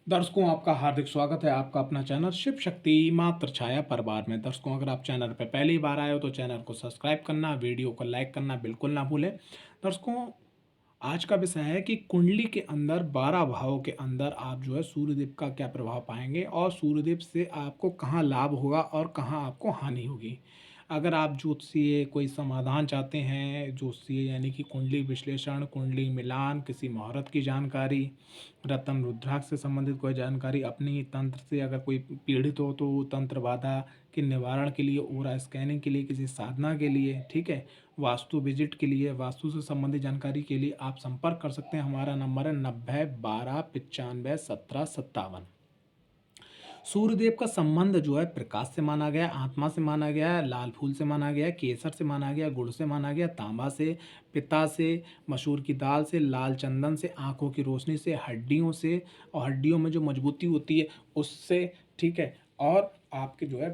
दर्शकों, आपका हार्दिक स्वागत है आपका अपना चैनल शिव शक्ति मात्र छाया परिवार में। दर्शकों, अगर आप चैनल पर पहली बार आए हो तो चैनल को सब्सक्राइब करना, वीडियो को लाइक करना बिल्कुल ना भूलें। दर्शकों, आज का विषय है कि कुंडली के अंदर 12 भावों के अंदर आप जो है सूर्यदेव का क्या प्रभाव पाएंगे और सूर्यदेव से आपको कहाँ लाभ होगा और कहाँ आपको हानि होगी। अगर आप ज्योतिषीय कोई समाधान चाहते हैं, ज्योतिषीय यानी कि कुंडली विश्लेषण, कुंडली मिलान, किसी मुहूर्त की जानकारी, रत्न रुद्राक्ष से संबंधित कोई जानकारी, अपनी तंत्र से अगर कोई पीड़ित हो तो तंत्र बाधा के निवारण के लिए, ओरा स्कैनिंग के लिए, किसी साधना के लिए, ठीक है, वास्तु विजिट के लिए, वास्तु से संबंधित जानकारी के लिए आप संपर्क कर सकते हैं। हमारा नंबर है 90 12 95 17 57। सूर्यदेव का संबंध जो है प्रकाश से माना गया, आत्मा से माना गया, लाल फूल से माना गया, केसर से माना गया, गुड़ से माना गया, तांबा से, पित्ता से, मसूर की दाल से, लाल चंदन से, आंखों की रोशनी से, हड्डियों से, और हड्डियों में जो मजबूती होती है उससे, ठीक है, और आपके जो है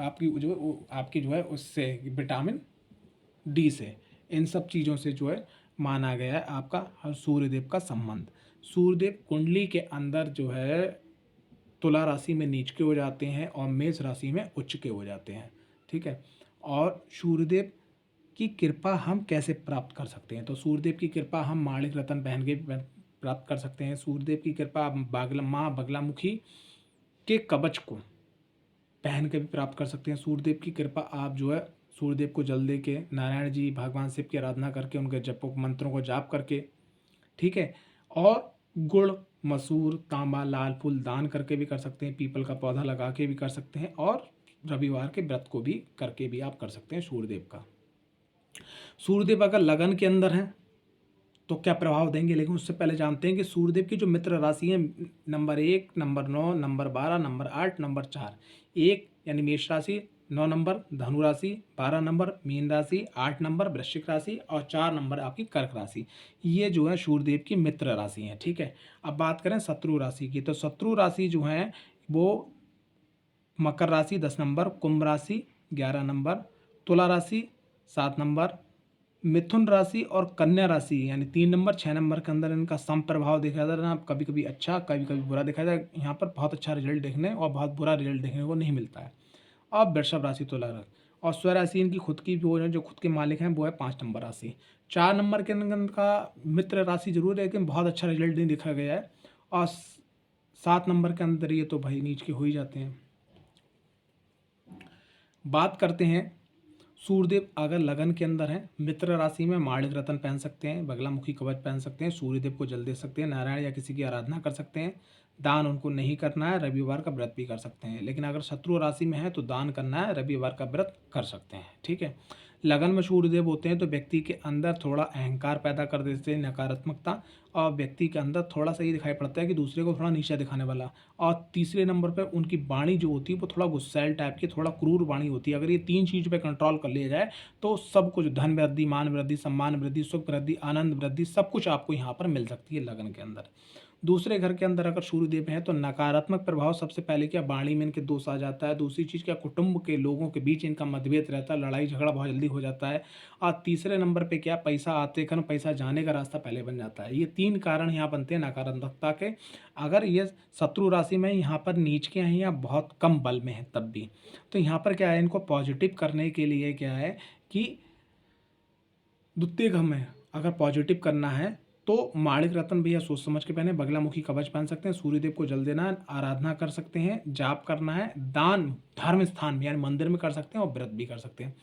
आपकी जो है उससे विटामिन डी से, इन सब चीज़ों से जो है माना गया है आपका सूर्यदेव का संबंध। सूर्यदेव कुंडली के अंदर जो है तुला राशि में नीच के हो जाते हैं और मेष राशि में उच्च के हो जाते हैं, ठीक है। और सूर्यदेव की कृपा हम कैसे प्राप्त कर सकते हैं? तो सूर्यदेव की कृपा हम माणिक रत्न पहन के प्राप्त कर सकते हैं। सूर्यदेव की कृपा माँ बगलामुखी के कवच को पहन के भी प्राप्त कर सकते हैं। सूर्यदेव की कृपा आप जो है सूर्यदेव को जल दे के, नारायण जी भगवान शिव की आराधना करके, उनके जपों मंत्रों को जाप करके, ठीक है, और गुड़, मसूर, तांबा, लाल फूल दान करके भी कर सकते हैं, पीपल का पौधा लगा के भी कर सकते हैं, और रविवार के व्रत को भी करके भी आप कर सकते हैं सूर्यदेव का। सूर्यदेव अगर लगन के अंदर हैं तो क्या प्रभाव देंगे, लेकिन उससे पहले जानते हैं कि सूर्यदेव की जो मित्र राशि है, number 1, number 9, number 12, number 8, number 4। 1 यानी मेष राशि, 9 नंबर धनु राशि, 12 नंबर मीन राशि, 8 नंबर वृश्चिक राशि और 4 नंबर आपकी कर्क राशि। ये जो है सूर्यदेव की मित्र राशि है, ठीक है। अब बात करें शत्रु राशि की, तो शत्रु राशि जो है वो मकर राशि 10 नंबर, कुंभ राशि 11 नंबर, तुला राशि 7 नंबर, मिथुन राशि और कन्या राशि यानी 3 नंबर 6 नंबर के अंदर इनका सम प्रभाव देखा जा रहा है। कभी कभी अच्छा, कभी कभी बुरा देखा जाए। यहाँ पर बहुत अच्छा रिजल्ट देखने और बहुत बुरा रिजल्ट देखने को नहीं मिलता है। अब वृषभ राशि, तुला राशि और स्वराशि राशि इनकी खुद की वो है, जो खुद के मालिक हैं वो है 5 नंबर राशि। 4 नंबर के अंदर का मित्र राशि जरूर है, लेकिन बहुत अच्छा रिजल्ट नहीं देखा गया है। और 7 नंबर के अंदर ये तो भाई नीच के हो ही जाते हैं। बात करते हैं सूर्यदेव अगर लगन के अंदर है, मित्र राशि में माणिक रत्न पहन सकते हैं, बगलामुखी कवच पहन सकते हैं, सूर्यदेव को जल दे सकते हैं, नारायण या किसी की आराधना कर सकते हैं। दान उनको नहीं करना है, रविवार का व्रत भी कर सकते हैं। लेकिन अगर शत्रु राशि में है तो दान करना है, रविवार का व्रत कर सकते हैं, ठीक है। लगन में सूर्यदेव होते हैं तो व्यक्ति के अंदर थोड़ा अहंकार पैदा कर देते हैं, नकारात्मकता, और व्यक्ति के अंदर थोड़ा सा ये दिखाई पड़ता है कि दूसरे को थोड़ा नीचा दिखाने वाला। और तीसरे नंबर पर उनकी वाणी जो होती है वो थोड़ा गुस्सैल टाइप की, थोड़ा क्रूर वाणी होती है। अगर ये 3 चीज़ पे कंट्रोल कर लिया जाए तो सब कुछ, धन वृद्धि, मान वृद्धि, सम्मान वृद्धि, सुख वृद्धि, आनंद वृद्धि, सब कुछ आपको यहाँ पर मिल सकती है लगन के अंदर। दूसरे घर के अंदर अगर सूर्यदेव हैं तो नकारात्मक प्रभाव सबसे पहले क्या, वाणी में इनके दोष आ जाता है। दूसरी चीज़ क्या, कुटुंब के लोगों के बीच इनका मतभेद रहता है, लड़ाई झगड़ा बहुत जल्दी हो जाता है। और तीसरे नंबर पे क्या, पैसा आते खन पैसा जाने का रास्ता पहले बन जाता है। ये 3 कारण यहाँ बनते हैं नकारात्मकता के। अगर ये शत्रु राशि में यहाँ पर नीच के हैं या बहुत कम बल में है तब भी, तो यहाँ पर क्या है, इनको पॉजिटिव करने के लिए क्या है कि द्वितीय घर में अगर पॉजिटिव करना है तो माणिक रत्न भैया सोच समझ के पहने, बगलामुखी कवच पहन सकते हैं, सूर्यदेव को जल देना है, आराधना कर सकते हैं, जाप करना है, दान धर्म स्थान में यानी मंदिर में कर सकते हैं और व्रत भी कर सकते हैं।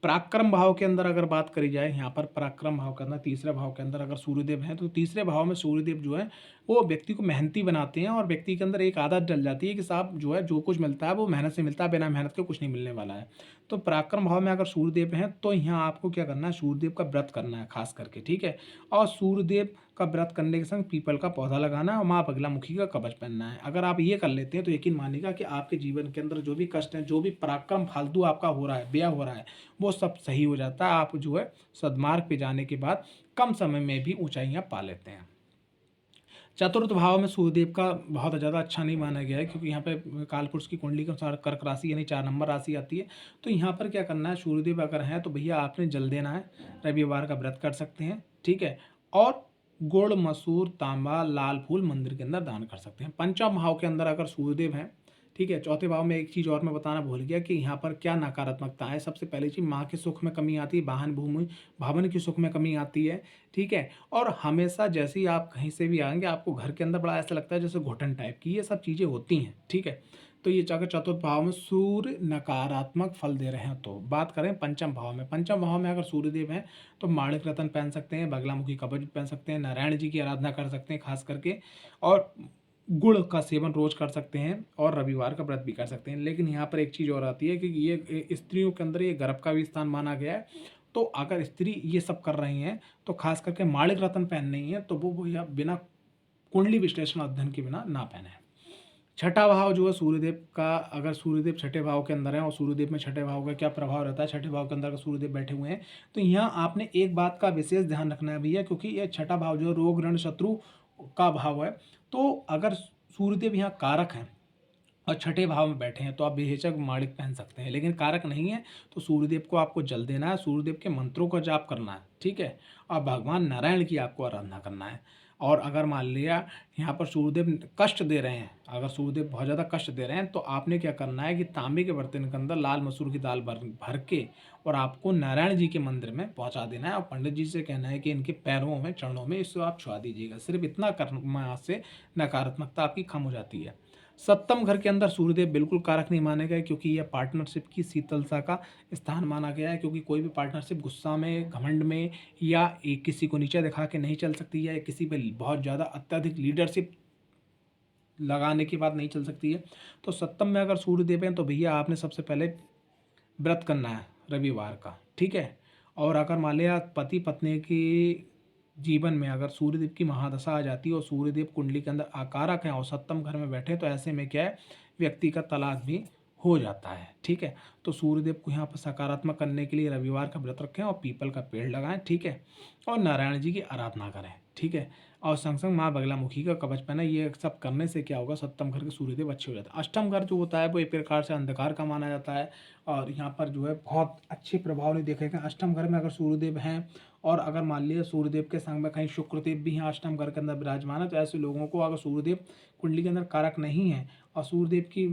पराक्रम भाव के अंदर अगर बात करी जाए, यहाँ पर पराक्रम भाव करना, तीसरे भाव के अंदर अगर सूर्यदेव हैं तो तीसरे भाव में सूर्यदेव जो है वो व्यक्ति को मेहनती बनाते हैं, और व्यक्ति के अंदर एक आदत डल जाती है कि साहब जो है जो कुछ मिलता है वो मेहनत से मिलता है, बिना मेहनत के कुछ नहीं मिलने वाला है। तो पराक्रम भाव में अगर सूर्यदेव हैं तो यहाँ आपको क्या करना है, सूर्यदेव का व्रत करना है खास करके, ठीक है। और सूर्यदेव का व्रत करने के संग पीपल का पौधा लगाना है और माँ बगलामुखी का कवच पहनना है। अगर आप ये कर लेते हैं तो यकीन मानिएगा कि आपके जीवन के अंदर जो भी कष्ट है, जो भी पराक्रम फालतू आपका हो रहा है, व्यय हो रहा है, वो सब सही हो जाता है। आप जो है सद्मार्ग पे जाने के बाद कम समय में भी ऊंचाइयां पा लेते हैं। चतुर्थ भाव में सूर्यदेव का बहुत ज़्यादा अच्छा नहीं माना गया है, क्योंकि यहाँ पे कालपुरुष की कुंडली के अनुसार कर्क राशि यानी 4 नंबर राशि आती है। तो यहाँ पर क्या करना है, सूर्यदेव अगर हैं तो भैया आपने जल देना है, रविवार का व्रत कर सकते हैं, ठीक है। और गुड़, मसूर, तांबा, लाल फूल मंदिर के अंदर दान कर सकते हैं। पंचम भाव के अंदर अगर सूर्यदेव हैं, ठीक है। चौथे भाव में एक चीज़ और मैं बताना भूल गया कि यहाँ पर क्या नकारात्मकता है। सबसे पहली चीज़, माँ के सुख में कमी आती है, वाहन भूमि भवन की सुख में कमी आती है, ठीक है। और हमेशा जैसे ही आप कहीं से भी आएंगे आपको घर के अंदर बड़ा ऐसा लगता है जैसे घुटन टाइप की, ये सब चीज़ें होती हैं, ठीक है। तो ये अगर चतुर्थ भाव में सूर्य नकारात्मक फल दे रहे हैं, तो बात करें पंचम भाव में, पंचम भाव में अगर सूर्यदेव हैं तो माणिक रत्न पहन सकते हैं, बगलामुखी कवच भी पहन सकते हैं, नारायण जी की आराधना कर सकते हैं खास करके, और गुड़ का सेवन रोज कर सकते हैं, और रविवार का व्रत भी कर सकते हैं। लेकिन यहाँ पर एक चीज़ और आती है कि ये स्त्रियों के अंदर ये गर्भ का भी स्थान माना गया है। तो अगर स्त्री ये सब कर रही हैं तो खास करके माणिक रत्न पहन नहीं है, तो वो या बिना कुंडली विश्लेषण अध्ययन के बिना ना पहने। छठा भाव जो है सूर्यदेव का, अगर सूर्यदेव छठे भाव के अंदर है, और सूर्यदेव में छठे भाव का क्या प्रभाव रहता है, छठे भाव के अंदर अगर सूर्यदेव बैठे हुए हैं तो यहाँ आपने एक बात का विशेष ध्यान रखना है भैया, क्योंकि ये छठा भाव जो है रोग ऋण शत्रु का भाव है। तो अगर सूर्यदेव यहाँ कारक हैं और छठे भाव में बैठे हैं तो आप बेहिचक माणिक पहन सकते हैं, लेकिन कारक नहीं है तो सूर्यदेव को आपको जल देना है, सूर्यदेव के मंत्रों का जाप करना है, ठीक है। और भगवान नारायण की आपको आराधना करना है। और अगर मान लिया यहाँ पर सूर्यदेव कष्ट दे रहे हैं, अगर सूर्यदेव बहुत ज़्यादा कष्ट दे रहे हैं, तो आपने क्या करना है कि तांबे के बर्तन के अंदर लाल मसूर की दाल भर भर के और आपको नारायण जी के मंदिर में पहुँचा देना है, और पंडित जी से कहना है कि इनके पैरों में चरणों में इसको आप छुआ दीजिएगा। सिर्फ इतना करने से नकारात्मकता आपकी कम हो जाती है। सप्तम घर के अंदर सूर्यदेव बिल्कुल कारक नहीं माने गए, क्योंकि यह पार्टनरशिप की शीतलता का स्थान माना गया है, क्योंकि कोई भी पार्टनरशिप गुस्सा में, घमंड में, या एक किसी को नीचा दिखा के नहीं चल सकती है, या किसी पे बहुत ज़्यादा अत्यधिक लीडरशिप लगाने की बात नहीं चल सकती है। तो सप्तम में अगर सूर्यदेव हैं तो भैया आपने सबसे पहले व्रत करना है रविवार का, ठीक है। और अगर मान लिया पति पत्नी की जीवन में अगर सूर्यदेव की महादशा आ जाती है और सूर्यदेव कुंडली के अंदर आकारक हैं और सप्तम घर में बैठे, तो ऐसे में क्या है, व्यक्ति का तलाक भी हो जाता है, ठीक है। तो सूर्यदेव को यहाँ पर सकारात्मक करने के लिए रविवार का व्रत रखें और पीपल का पेड़ लगाएं, ठीक है। और नारायण जी की आराधना करें, ठीक है। और संग संग माँ बगलामुखी का कवच पहना। ये सब करने से क्या होगा, सप्तम घर के सूर्यदेव अच्छे हो जाते हैं। अष्टम घर जो होता है वो एक प्रकार से अंधकार का माना जाता है, और यहाँ पर जो है बहुत अच्छे प्रभाव नहीं देखे गए। अष्टम घर में अगर सूर्यदेव हैं, और अगर मान लिया सूर्यदेव के संग में कहीं शुक्रदेव भी हैं अष्टम घर के अंदर विराजमान है, तो ऐसे लोगों को अगर सूर्यदेव कुंडली के अंदर कारक नहीं है और सूर्यदेव की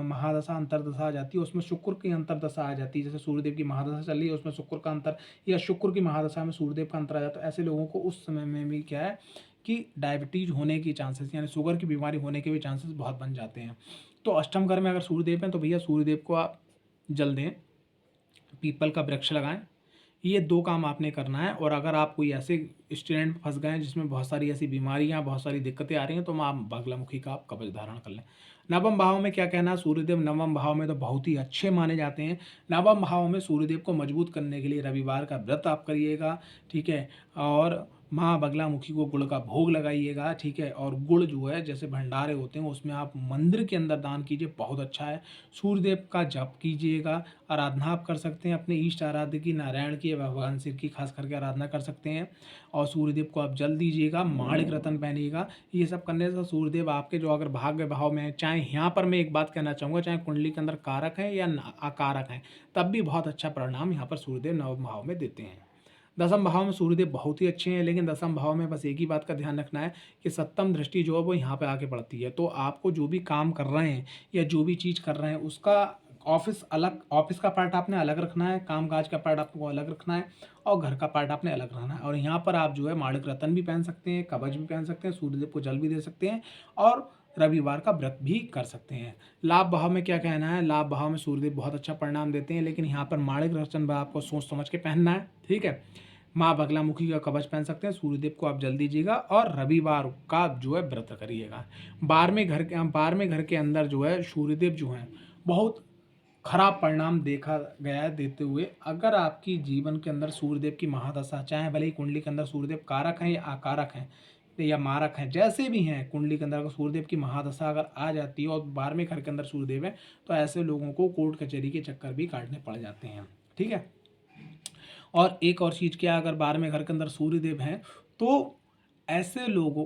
महादशा अंतरदशा आ जाती है, उसमें शुक्र की अंतरदशा आ जाती है, जैसे सूर्यदेव की महादशा चल रही है उसमें शुक्र का अंतर, या शुक्र की महादशा में सूर्यदेव का अंतर आ जाता है, ऐसे लोगों को उस समय में भी क्या है कि डायबिटीज होने की चांसेस, यानी शुगर की बीमारी होने के भी चांसेस बहुत बन जाते हैं। तो अष्टम घर में अगर सूर्यदेव हैं तो भैया सूर्यदेव को आप जल दें, पीपल का वृक्ष लगाएं, ये दो काम आपने करना है। और अगर आप कोई ऐसे स्टैंड में फंस गए हैं जिसमें बहुत सारी ऐसी बीमारियां, बहुत सारी दिक्कतें आ रही हैं, तो आप बगलामुखी का आप कवच धारण कर लें। नवम भाव में क्या कहना है, सूर्यदेव नवम भाव में तो बहुत ही अच्छे माने जाते हैं। नवम भाव में सूर्यदेव को मजबूत करने के लिए रविवार का व्रत आप करिएगा, ठीक है। और माँ बगलामुखी को गुड़ का भोग लगाइएगा, ठीक है। और गुड़ जो है जैसे भंडारे होते हैं उसमें आप मंदिर के अंदर दान कीजिए, बहुत अच्छा है। सूर्यदेव का जप कीजिएगा, आराधना आप कर सकते हैं अपने इष्ट आराध्य की, नारायण की, भगवान शिव की खास करके आराधना कर सकते हैं। और सूर्यदेव को आप जल दीजिएगा, माणिक रत्न पहनिएगा। ये सब करने से सूर्यदेव आपके जो अगर भाग्य भाव में है, चाहे यहाँ पर मैं एक बात कहना चाहूँगा, चाहे कुंडली के अंदर कारक है या अकारक है, तब भी बहुत अच्छा परिणाम यहाँ पर सूर्यदेव नवम भाव में देते हैं। दसम भाव में सूर्यदेव बहुत ही अच्छे हैं, लेकिन दसम भाव में बस एक ही बात का ध्यान रखना है कि सप्तम दृष्टि जो है वो यहाँ पे आके पड़ती है। तो आपको जो भी काम कर रहे हैं या जो भी चीज़ कर रहे हैं उसका ऑफिस अलग, ऑफिस का पार्ट आपने अलग रखना है, काम काज का पार्ट आपको अलग रखना है, और घर का पार्ट आपने अलग रखना है। और यहाँ पर आप जो है माणिक रत्न भी पहन सकते हैं, कवच भी पहन सकते हैं, सूर्यदेव को जल भी दे सकते हैं, और रविवार का व्रत भी कर सकते हैं। लाभ भाव में क्या कहना है, लाभ भाव में सूर्यदेव बहुत अच्छा परिणाम देते हैं, लेकिन यहाँ पर माणिक रत्न आपको सोच समझ के पहनना है, ठीक है। माँ बगलामुखी का कवच पहन सकते हैं, सूर्यदेव को आप जल दीजिएगा, और रविवार का जो है व्रत करिएगा। 12वें घर के अंदर जो है सूर्यदेव जो हैं बहुत खराब परिणाम देखा गया है देते हुए। अगर आपकी जीवन के अंदर सूर्यदेव की महादशा, चाहे भले ही कुंडली के अंदर सूर्यदेव कारक हैं या आकारक हैं या मारक हैं, जैसे भी हैं, कुंडली के अंदर अगर सूर्यदेव की महादशा अगर आ जाती है और 12वें घर के अंदर सूर्यदेव है, तो ऐसे लोगों को कोर्ट कचहरी के चक्कर भी काटने पड़ जाते हैं, ठीक है। और एक और चीज़ क्या, अगर 12वें घर के अंदर सूर्यदेव हैं तो ऐसे लोगों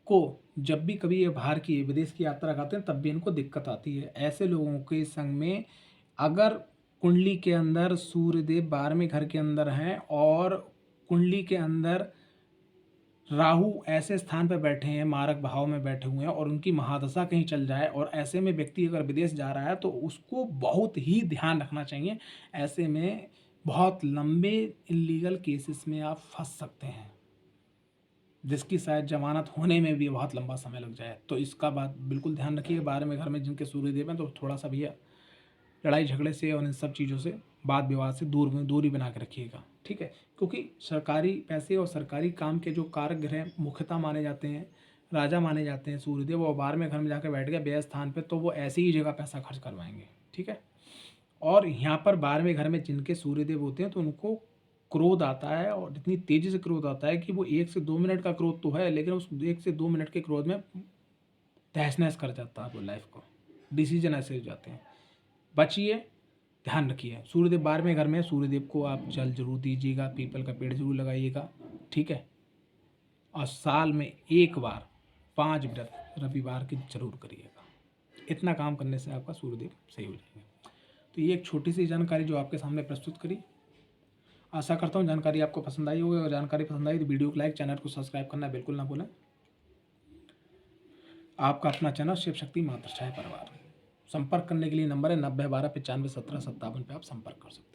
को जब भी कभी ये बाहर की विदेश की यात्रा करते हैं तब भी इनको दिक्कत आती है। ऐसे लोगों के संग में अगर कुंडली के अंदर सूर्यदेव 12वें घर के अंदर हैं और कुंडली के अंदर राहु ऐसे स्थान पर बैठे हैं, मारक भाव में बैठे हुए हैं और उनकी महादशा कहीं चल जाए और ऐसे में व्यक्ति अगर विदेश जा रहा है तो उसको बहुत ही ध्यान रखना चाहिए। ऐसे में बहुत लंबे इल्लीगल केसेस में आप फंस सकते हैं, जिसकी शायद जमानत होने में भी बहुत लंबा समय लग जाए। तो इसका बात बिल्कुल ध्यान रखिए। बारहवें में घर में जिनके सूर्यदेव हैं तो थोड़ा सा भैया लड़ाई झगड़े से और इन सब चीज़ों से, वाद विवाद से दूरी बना के रखिएगा, ठीक है। क्योंकि सरकारी पैसे और सरकारी काम के जो कारक ग्रह मुख्यतः माने जाते हैं, राजा माने जाते हैं सूर्यदेव, और 12वें घर में जाकर बैठ गया व्यय स्थान पे, तो वो ऐसी ही जगह पैसा खर्च करवाएंगे, ठीक है। और यहाँ पर 12वें घर में जिनके सूर्यदेव होते हैं तो उनको क्रोध आता है, और इतनी तेज़ी से क्रोध आता है कि वो 1 से 2 मिनट का क्रोध तो है, लेकिन उस 1 से 2 मिनट के क्रोध में तहस नहस कर जाता है वो लाइफ को। डिसीजन ऐसे हो जाते हैं। बचिए, ध्यान रखिए। सूर्यदेव 12वें घर में, सूर्यदेव को आप जल जरूर दीजिएगा, पीपल का पेड़ जरूर लगाइएगा, ठीक है। और साल में एक बार 5 व्रत रविवार के जरूर करिएगा। इतना काम करने से आपका सूर्यदेव सही हो जाएगा। तो ये एक छोटी सी जानकारी जो आपके सामने प्रस्तुत करी। आशा करता हूँ जानकारी आपको पसंद आई होगी। अगर जानकारी पसंद आई तो वीडियो को लाइक, चैनल को सब्सक्राइब करना बिल्कुल ना भूलें। आपका अपना चैनल शिव शक्ति मातृछाया परिवार। संपर्क करने के लिए नंबर है 90 12 95 17 57 पे आप संपर्क कर सकते हैं।